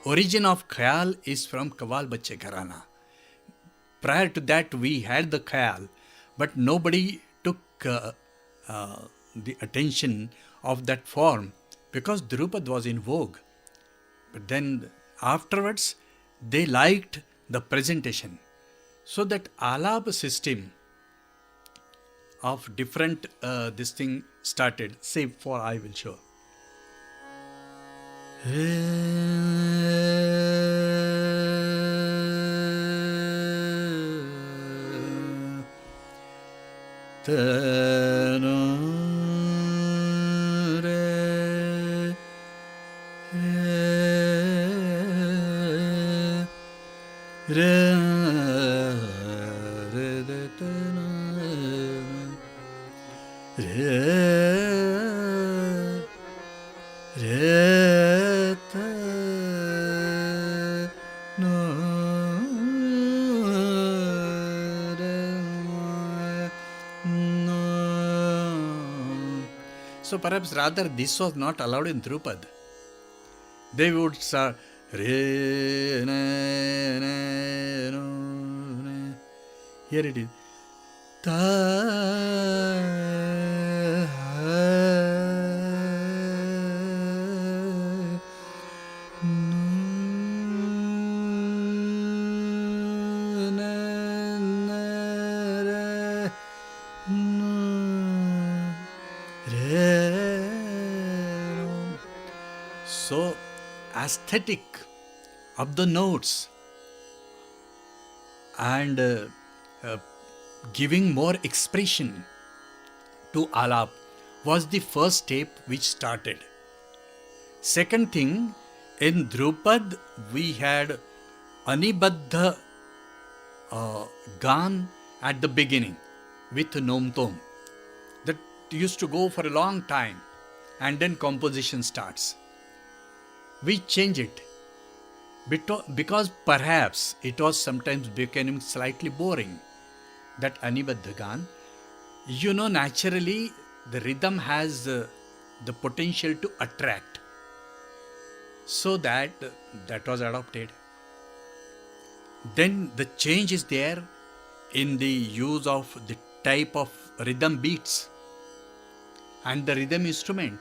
origin of Khayal is from Kawal Bache Gharana. Prior to that, we had the Khayal, but nobody took the attention of that form because Drupad was in vogue. But then afterwards, they liked the presentation. So that alab system of different this thing started. Say for I will show. So perhaps rather this was not allowed in Drupad. They would start re, ne, ne, no, ne. Here it is. Ta, so aesthetic of the notes and giving more expression to alap was the first step which started. Second thing, in Drupad we had Anibaddha Gan at the beginning with Nom Tom. That used to go for a long time and then composition starts. We change it because perhaps it was sometimes becoming slightly boring. That Anibaddha Gan, naturally the rhythm has the potential to attract. So that was adopted. Then the change is there in the use of the type of rhythm beats and the rhythm instrument.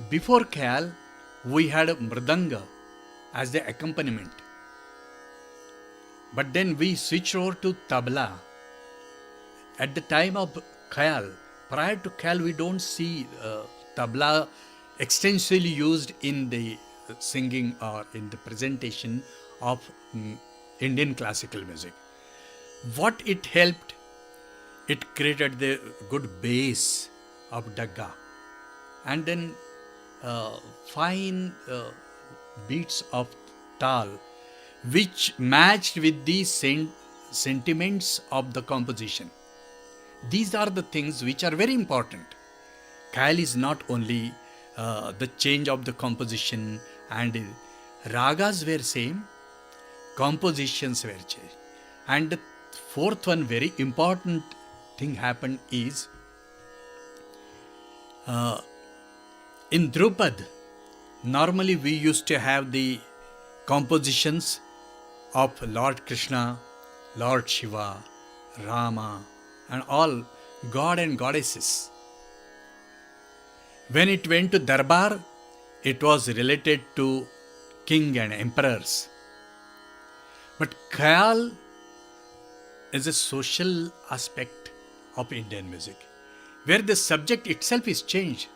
Before Khayal, we had Mridanga as the accompaniment. But then we switched over to tabla. At the time of Khayal, prior to Khayal, we don't see tabla extensively used in the singing or in the presentation of Indian classical music. What it helped, it created the good bass of Dagga and then fine beats of tal which matched with the sentiments of the composition. These are the things which are very important. Khayal is not only the change of the composition and ragas were same, compositions were changed. And the fourth one very important thing happened is in Drupad, normally we used to have the compositions of Lord Krishna, Lord Shiva, Rama, and all god and goddesses. When it went to Darbar, it was related to king and emperors. But Khayal is a social aspect of Indian music, where the subject itself is changed.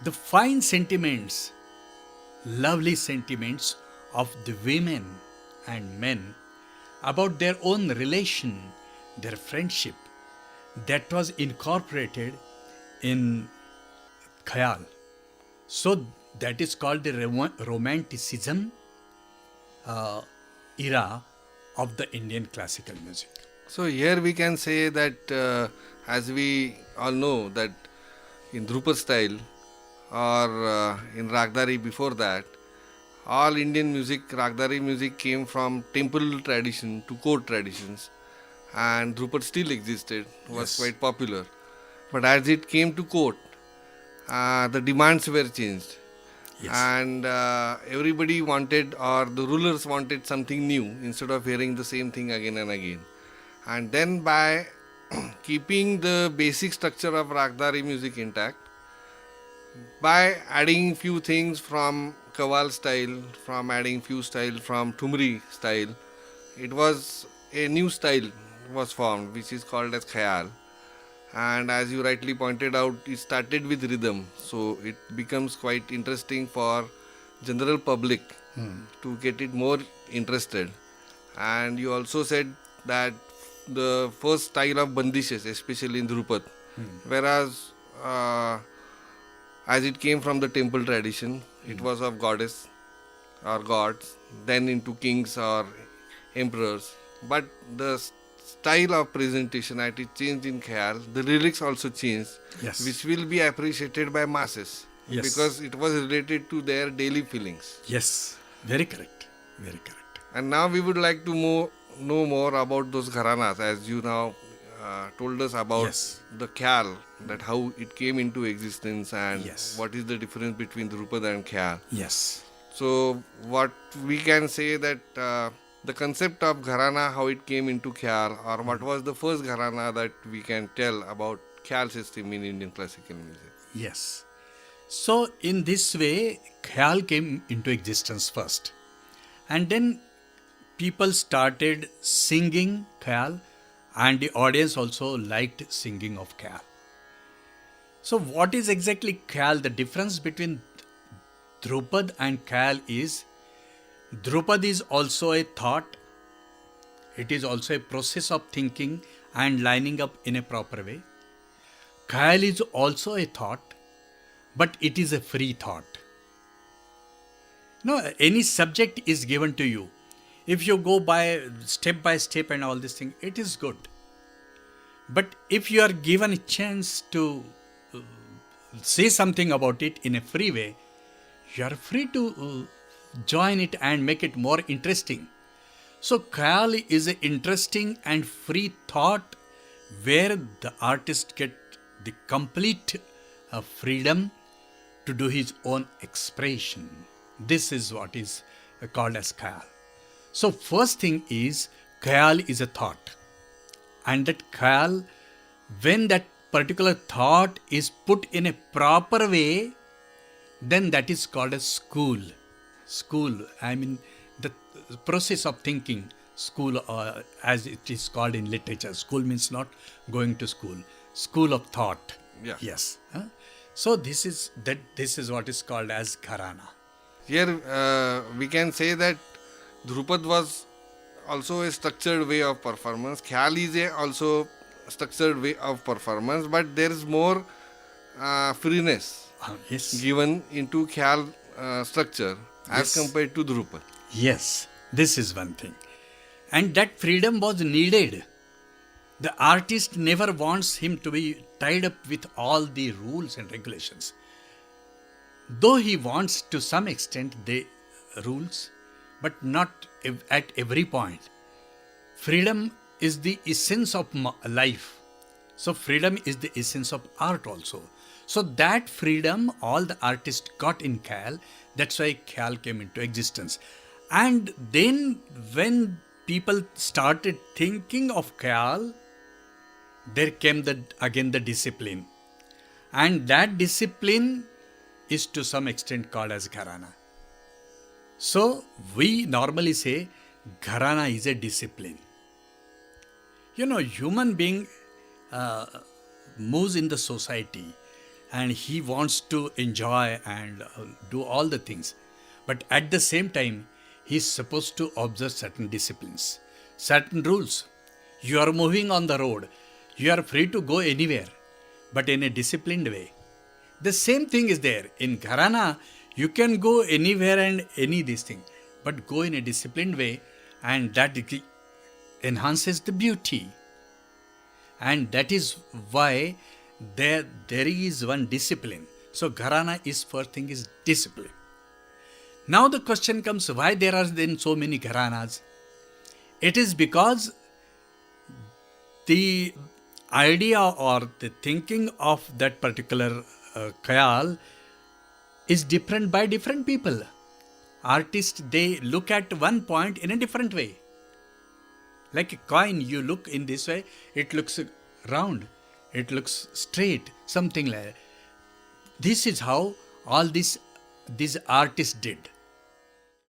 The fine sentiments, lovely sentiments of the women and men about their own relation, their friendship, that was incorporated in Khayal. So that is called the romanticism era of the Indian classical music. So here we can say that as we all know that in Drupad style or in Ragdari before that, all Indian music, Ragdari music came from temple tradition to court traditions, and Drupad still existed, was quite popular. But as it came to court, the demands were changed. Yes. And everybody wanted, or the rulers wanted something new instead of hearing the same thing again and again. And then by keeping the basic structure of Ragdari music intact, by adding few things from Kawal style, from adding few style from Thumri style, it was a new style was formed, which is called as Khayal. And as you rightly pointed out, it started with rhythm, so it becomes quite interesting for general public to get it more interested. And you also said that the first style of bandishes, especially in Drupad, whereas as it came from the temple tradition, it was of goddess or gods, then into kings or emperors. But the style of presentation, as it changed in Khayal, the lyrics also changed, Yes. which will be appreciated by masses, Yes. because it was related to their daily feelings. Yes. Very correct. Very correct. And now we would like to know more about those gharanas, as you now told us about Yes. the Khayal, that how it came into existence and Yes. what is the difference between Drupad and Khayal. Yes. So what we can say that the concept of gharana, how it came into Khayal, or what was the first gharana that we can tell about Khayal system in Indian classical music. Yes. So in this way, Khayal came into existence first. And then people started singing Khayal, and the audience also liked singing of Khayal. So what is exactly Khayal? The difference between Drupad and Khayal is Drupad is also a thought. It is also a process of thinking and lining up in a proper way. Khayal is also a thought, but it is a free thought. No, any subject is given to you. If you go by step and all this thing, it is good. But if you are given a chance to say something about it in a free way, you are free to join it and make it more interesting. So Khayal is an interesting and free thought where the artist get the complete freedom to do his own expression. This is what is called as Khayal. So first thing is Khayal is a thought. And that Khayal, when that particular thought is put in a proper way, then that is called a school. School, I mean the process of thinking, school as it is called in literature. School means not going to school. School of thought. Yeah. Yes. So this is what is called as gharana. Here we can say that Drupad was also a structured way of performance. Khayal is also structured way of performance, but there is more freeness Yes. given into Khayal structure as Yes. compared to Drupad. Yes, this is one thing. And that freedom was needed. The artist never wants him to be tied up with all the rules and regulations. Though he wants to some extent the rules, but not at every point. Freedom is the essence of life. So freedom is the essence of art also. So that freedom all the artists got in Khayal, that's why Khayal came into existence. And then when people started thinking of Khayal, there came again the discipline. And that discipline is to some extent called as gharana. So we normally say gharana is a discipline. Human being moves in the society and he wants to enjoy and do all the things. But at the same time, he is supposed to observe certain disciplines, certain rules. You are moving on the road. You are free to go anywhere, but in a disciplined way. The same thing is there. In Gharana, you can go anywhere and any this thing, but go in a disciplined way, and that enhances the beauty. And that is why there is one discipline. So Gharana is first thing is discipline. Now the question comes, why there are then so many Gharanas? It is because the idea or the thinking of that particular Khayal is different by different people. Artists, they look at one point in a different way. Like a coin, you look in this way, it looks round, it looks straight, something like that. This is how all these artists did.